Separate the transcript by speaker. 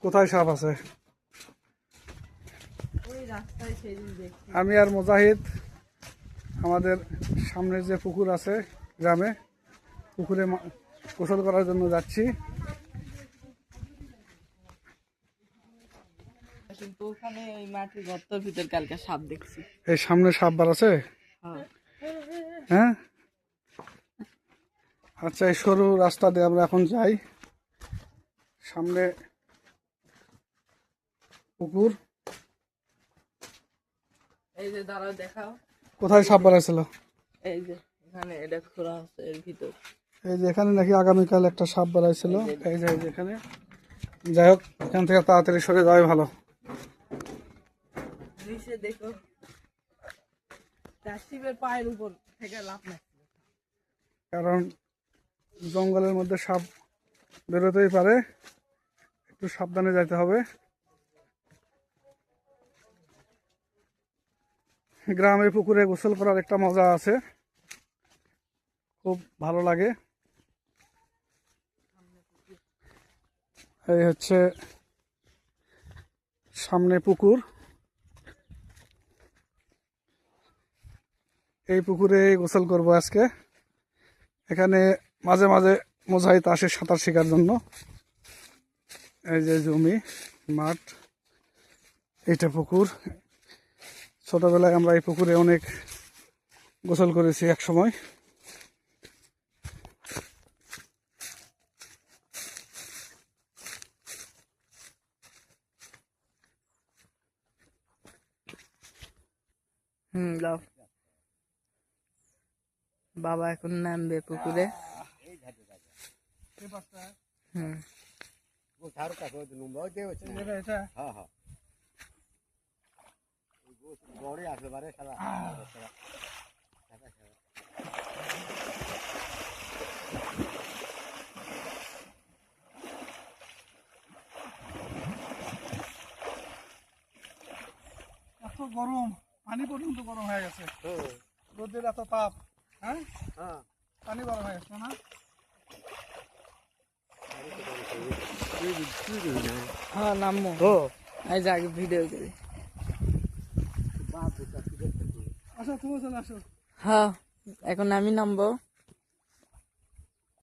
Speaker 1: কোথায় সাপ আছে? আমি আর মুজাহিদ আমাদের সামনের যে পুকুর আছে গ্রামে, পুকুরে গোসল করার জন্য যাচ্ছি।
Speaker 2: কিন্তু ওখানে ওই মাটির গর্তের ভিতর কালকে সাপ দেখছি।
Speaker 1: এই সামনে সাপ বার আছে? হ্যাঁ, আচ্ছা, এই সরু রাস্তা দিয়ে আমরা এখন যাই। সামনে পুকুর।
Speaker 2: এই যে দাঁড়াও দেখাও,
Speaker 1: কোথায় সাপ বাড়াইছিল?
Speaker 2: এই যে এখানে এটা খোলা আছে এর ভিতর।
Speaker 1: এই যে এখানে নাকি আগামীকাল একটা সাপ বাড়াইছিল। এই যে এখানে, যাই হোক, এখান থেকে তাড়াতাড়ি সরে যাওয়াই ভালো।
Speaker 2: নিচে দেখো, শিবের পায়ের উপর থেকে লাফ মারছে।
Speaker 1: কারণ জঙ্গলের মধ্যে সাপ বেরোতেই পারে, একটু সাবধানে যাইতে হবে। গ্রামে পুকুরে গোসল করার একটা মজা আছে, খুব ভালো লাগে। এই হচ্ছে সামনে পুকুর। এই পুকুরে গোসল করব আজকে। এখানে মাঝে মাঝে মুজাহিদ আসে সাঁতার শেখার জন্য। এই যে জমি, মাঠ, এইটা পুকুর। ছোটবেলায় আমরা এই পুকুরে অনেক গোসল করেছি এক সময়।
Speaker 2: যাও। বাবা এখন নামবে পুকুরে।
Speaker 1: এত গরম, পানি পর্যন্ত গরম হয়ে গেছে। রোদের এত তাপ, হ্যাঁ, পানি গরম হয়ে গেছে না?
Speaker 2: হ্যাঁ, নামবো। এই যে আগে ভিডিও করি।
Speaker 1: আসো, তুমি চলে আসো।
Speaker 2: হ্যাঁ, এখন আমি নামবো।